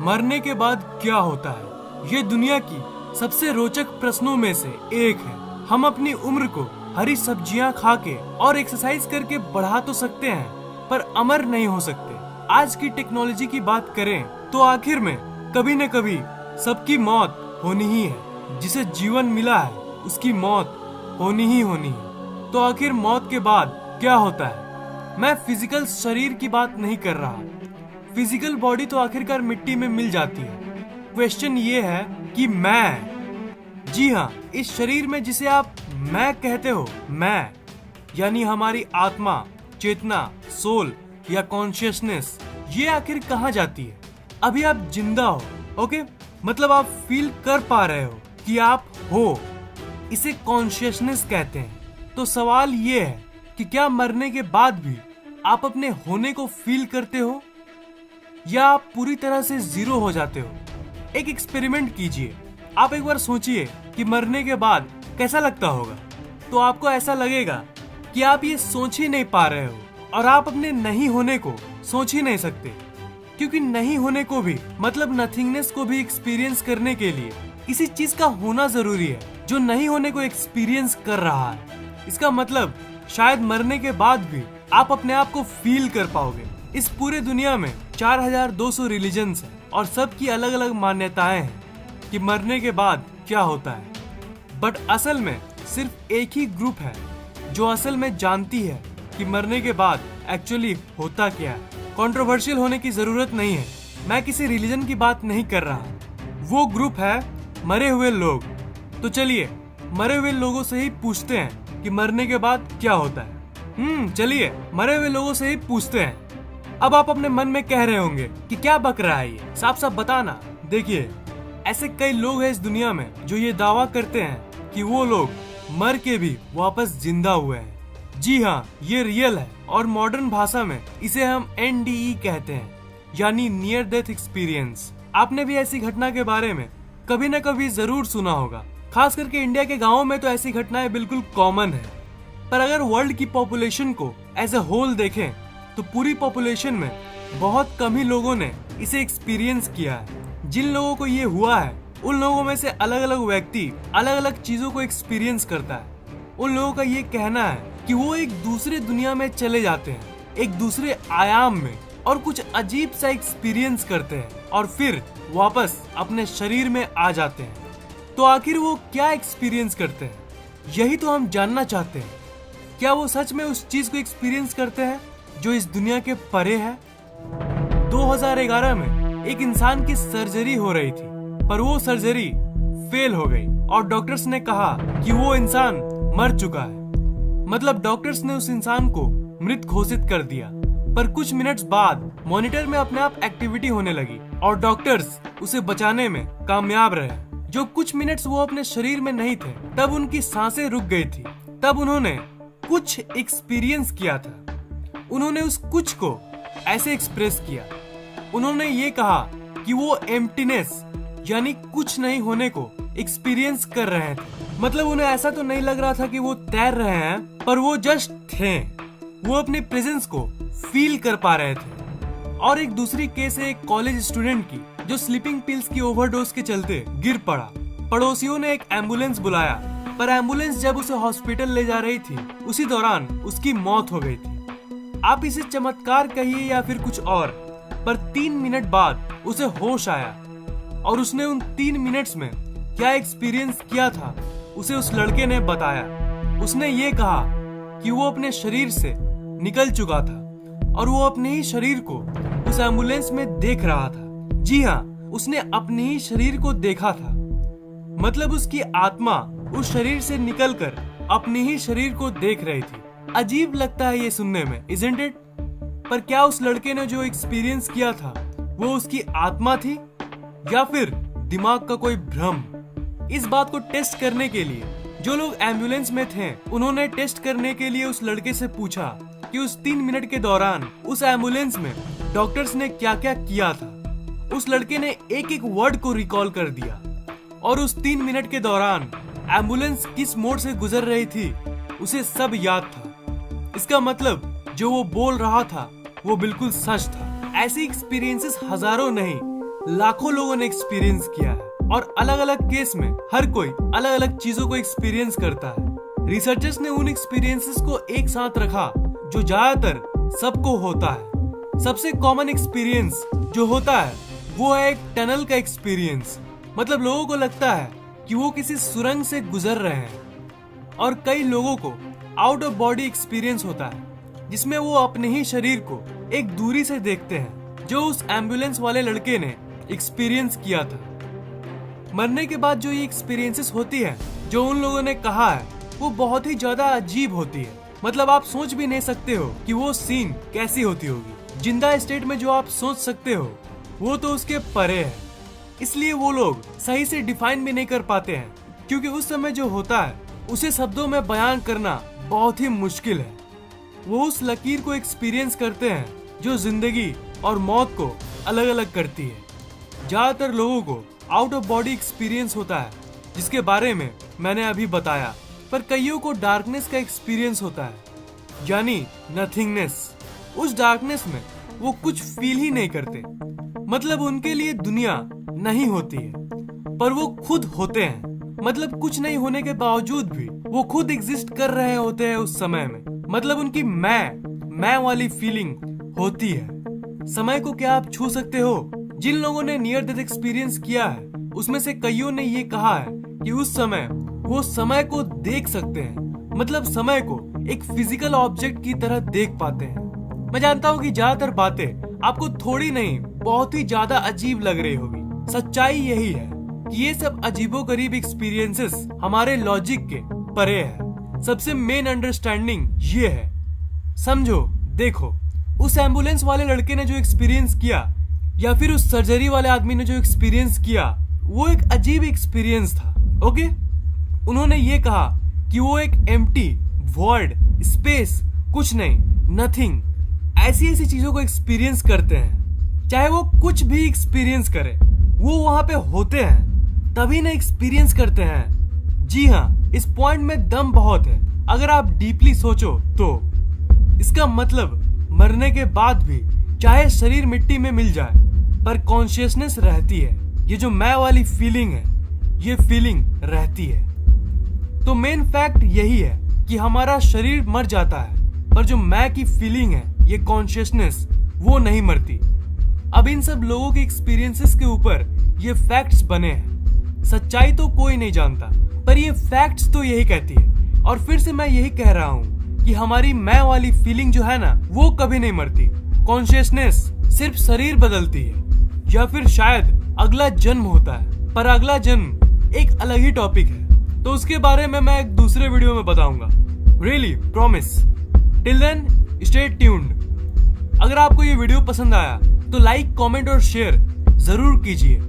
मरने के बाद क्या होता है? ये दुनिया की सबसे रोचक प्रश्नों में से एक है। हम अपनी उम्र को हरी सब्जियां खा के और एक्सरसाइज करके बढ़ा तो सकते हैं, पर अमर नहीं हो सकते। आज की टेक्नोलॉजी की बात करें तो आखिर में कभी न कभी सबकी मौत होनी ही है। जिसे जीवन मिला है उसकी मौत होनी ही होनी है। तो आखिर मौत के बाद क्या होता है? मैं फिजिकल शरीर की बात नहीं कर रहा। फिजिकल बॉडी तो आखिरकार मिट्टी में मिल जाती है। क्वेश्चन ये है कि मैं, जी हाँ, इस शरीर में जिसे आप मैं कहते हो, मैं यानी हमारी आत्मा, चेतना, सोल या कॉन्शियसनेस, ये आखिर कहाँ जाती है? अभी आप जिंदा हो, ओके, मतलब आप फील कर पा रहे हो कि आप हो, इसे कॉन्शियसनेस कहते हैं। तो सवाल ये है कि क्या मरने के बाद भी आप अपने होने को फील करते हो या आप पूरी तरह से जीरो हो जाते हो? एक एक्सपेरिमेंट कीजिए। आप एक बार सोचिए कि मरने के बाद कैसा लगता होगा। तो आपको ऐसा लगेगा कि आप ये सोच ही नहीं पा रहे हो और आप अपने नहीं होने को सोच ही नहीं सकते, क्योंकि नहीं होने को भी, मतलब नथिंगनेस को भी एक्सपीरियंस करने के लिए किसी चीज का होना जरूरी है जो नहीं होने को एक्सपीरियंस कर रहा है। इसका मतलब शायद मरने के बाद भी आप अपने आप को फील कर पाओगे। इस पूरे दुनिया में 4200 रिलीजन्स हैं और सबकी अलग अलग मान्यताएं हैं कि मरने के बाद क्या होता है। बट असल में सिर्फ एक ही ग्रुप है जो असल में जानती है कि मरने के बाद एक्चुअली होता क्या है। कंट्रोवर्शियल होने की जरूरत नहीं है, मैं किसी रिलीजन की बात नहीं कर रहा। वो ग्रुप है मरे हुए लोग। तो चलिए मरे हुए लोगों से ही पूछते हैं कि मरने के बाद क्या होता है। चलिए मरे हुए लोगों से ही पूछते हैं। अब आप अपने मन में कह रहे होंगे कि क्या बक रहा है ये, साफ साफ बताना। देखिए, ऐसे कई लोग हैं इस दुनिया में जो ये दावा करते हैं कि वो लोग मर के भी वापस जिंदा हुए हैं। जी हाँ, ये रियल है और मॉडर्न भाषा में इसे हम NDE कहते हैं, यानी नियर डेथ एक्सपीरियंस। आपने भी ऐसी घटना के बारे में कभी न कभी जरूर सुना होगा। खास करके इंडिया के गाँवों में तो ऐसी घटनाएं बिल्कुल कॉमन है। पर अगर वर्ल्ड की पॉपुलेशन को एज ए होल देखें तो पूरी पॉपुलेशन में बहुत कम ही लोगों ने इसे एक्सपीरियंस किया है। जिन लोगों को ये हुआ है उन लोगों में से अलग अलग व्यक्ति अलग अलग चीजों को एक्सपीरियंस करता है। उन लोगों का ये कहना है कि वो एक दूसरे दुनिया में चले जाते हैं, एक दूसरे आयाम में, और कुछ अजीब सा एक्सपीरियंस करते हैं और फिर वापस अपने शरीर में आ जाते हैं। तो आखिर वो क्या एक्सपीरियंस करते हैं, यही तो हम जानना चाहते हैं। क्या वो सच में उस चीज को एक्सपीरियंस करते हैं जो इस दुनिया के परे है? 2011 में एक इंसान की सर्जरी हो रही थी, पर वो सर्जरी फेल हो गई और डॉक्टर्स ने कहा कि वो इंसान मर चुका है। मतलब डॉक्टर्स ने उस इंसान को मृत घोषित कर दिया। पर कुछ मिनट्स बाद मॉनिटर में अपने आप एक्टिविटी होने लगी और डॉक्टर्स उसे बचाने में कामयाब रहे। जो कुछ मिनट्स वो अपने शरीर में नहीं थे, तब उनकी सांसें रुक गई थी। तब उन्होंने कुछ एक्सपीरियंस किया था। उन्होंने उस कुछ को ऐसे एक्सप्रेस किया। उन्होंने ये कहा कि वो एम्प्टीनेस यानी कुछ नहीं होने को एक्सपीरियंस कर रहे थे। मतलब उन्हें ऐसा तो नहीं लग रहा था कि वो तैर रहे हैं, पर वो जस्ट थे। वो अपने प्रेजेंस को फील कर पा रहे थे। और एक दूसरी केस है एक कॉलेज स्टूडेंट की जो स्लीपिंग पिल्स की ओवरडोज के चलते गिर पड़ा। पड़ोसियों ने एक एम्बुलेंस बुलाया, पर एम्बुलेंस जब उसे हॉस्पिटल ले जा रही थी उसी दौरान उसकी मौत हो गई थी। आप इसे चमत्कार कहिए या फिर कुछ और, पर 3 मिनट बाद उसे होश आया और उसने उन 3 मिनट्स में क्या एक्सपीरियंस किया था उसे उस लड़के ने बताया। उसने ये कहा कि वो अपने शरीर से निकल चुका था और वो अपने ही शरीर को उस एम्बुलेंस में देख रहा था। जी हाँ, उसने अपने ही शरीर को देखा था। मतलब उसकी आत्मा उस शरीर से निकलकर अपने ही शरीर को देख रही थी। अजीब लगता है ये सुनने में, इज़न्ट इट? पर क्या उस लड़के ने जो एक्सपीरियंस किया था वो उसकी आत्मा थी या फिर दिमाग का कोई भ्रम? इस बात को टेस्ट करने के लिए जो लोग एम्बुलेंस में थे उन्होंने टेस्ट करने के लिए उस लड़के से पूछा कि उस 3 मिनट के दौरान उस एम्बुलेंस में डॉक्टर्स ने क्या क्या किया था। उस लड़के ने एक एक वर्ड को रिकॉल कर दिया और उस 3 मिनट के दौरान एम्बुलेंस किस मोड़ से गुजर रही थी उसे सब याद था। इसका मतलब जो वो बोल रहा था वो बिल्कुल सच था। ऐसी एक्सपीरियंसेस हजारों नहीं लाखों लोगों ने एक्सपीरियंस किया है और अलग अलग केस में हर कोई अलग अलग चीजों को एक्सपीरियंस करता है। रिसर्चर्स ने उन एक्सपीरियंसेस को एक साथ रखा जो ज्यादातर सबको होता है। सबसे कॉमन एक्सपीरियंस जो होता है वो है एक टनल का एक्सपीरियंस। मतलब लोगों को लगता है कि वो किसी सुरंग से गुजर रहे हैं। और कई लोगों को आउट ऑफ बॉडी एक्सपीरियंस होता है जिसमें वो अपने ही शरीर को एक दूरी से देखते हैं, जो उस एम्बुलेंस वाले लड़के ने एक्सपीरियंस किया था। मरने के बाद जो ये एक्सपीरियंसेस होती है जो उन लोगों ने कहा है वो बहुत ही ज्यादा अजीब होती है। मतलब आप सोच भी नहीं सकते हो कि वो सीन कैसी होती होगी। जिंदा स्टेट में जो आप सोच सकते हो वो तो उसके परे है। इसलिए वो लोग सही से डिफाइन भी नहीं कर पाते हैं, क्योंकि उस समय जो होता है उसे शब्दों में बयान करना बहुत ही मुश्किल है। वो उस लकीर को एक्सपीरियंस करते हैं जो जिंदगी और मौत को अलग अलग करती है। ज्यादातर लोगों को आउट ऑफ बॉडी एक्सपीरियंस होता है जिसके बारे में मैंने अभी बताया, पर कईयों को डार्कनेस का एक्सपीरियंस होता है, यानी नथिंगनेस। उस डार्कनेस में वो कुछ फील ही नहीं करते। मतलब उनके लिए दुनिया नहीं होती है पर वो खुद होते हैं। मतलब कुछ नहीं होने के बावजूद भी वो खुद एग्जिस्ट कर रहे होते हैं उस समय में। मतलब उनकी मैं वाली फीलिंग होती है। समय को क्या आप छू सकते हो? जिन लोगों ने नियर डेथ एक्सपीरियंस किया है उसमें से कईयों ने ये कहा है कि उस समय वो समय को देख सकते हैं। मतलब समय को एक फिजिकल ऑब्जेक्ट की तरह देख पाते हैं। मैं जानता हूँ कि ज्यादातर बातें आपको थोड़ी नहीं बहुत ही ज्यादा अजीब लग रही होगी। सच्चाई यही है कि ये सब अजीबोगरीब एक्सपीरियंसेस हमारे लॉजिक के परे है। सबसे मेन अंडरस्टैंडिंग ये है, समझो, देखो, उस एम्बुलेंस वाले लड़के ने जो एक्सपीरियंस किया या फिर उस सर्जरी वाले आदमी ने जो एक्सपीरियंस किया वो एक अजीब एक्सपीरियंस था। ओके, उन्होंने ये कहा कि वो एक एम्प्टी वॉइड स्पेस, कुछ नहीं, नथिंग, ऐसी ऐसी चीजों को एक्सपीरियंस करते हैं। चाहे वो कुछ भी एक्सपीरियंस करे, वो वहां पे होते हैं तभी ना एक्सपीरियंस करते हैं। जी हाँ, इस पॉइंट में दम बहुत है। अगर आप डीपली सोचो तो इसका मतलब मरने के बाद भी चाहे शरीर मिट्टी में मिल जाए पर कॉन्शियसनेस रहती है। ये जो मैं वाली फीलिंग है ये फीलिंग रहती है। तो मेन फैक्ट यही है कि हमारा शरीर मर जाता है पर जो मैं की फीलिंग है, ये कॉन्शियसनेस, वो नहीं मरती। अब इन सब लोगों के एक्सपीरियंसेस के ऊपर ये फैक्ट्स बने हैं। सच्चाई तो कोई नहीं जानता पर ये फैक्ट्स तो यही कहती है। और फिर से मैं यही कह रहा हूँ कि हमारी मैं वाली फीलिंग जो है ना वो कभी नहीं मरती। कॉन्शियसनेस सिर्फ शरीर बदलती है या फिर शायद अगला जन्म होता है, पर अगला जन्म एक अलग ही टॉपिक है। तो उसके बारे में मैं एक दूसरे वीडियो में बताऊंगा। Really promise. Till then stay tuned. अगर आपको ये वीडियो पसंद आया तो लाइक, कमेंट और शेयर जरूर कीजिए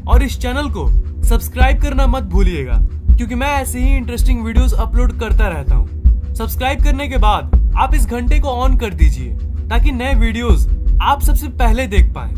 और इस चैनल को सब्सक्राइब करना मत भूलिएगा, क्योंकि मैं ऐसे ही इंटरेस्टिंग वीडियोस अपलोड करता रहता हूँ। सब्सक्राइब करने के बाद आप इस घंटे को ऑन कर दीजिए ताकि नए वीडियोस आप सबसे पहले देख पाएं।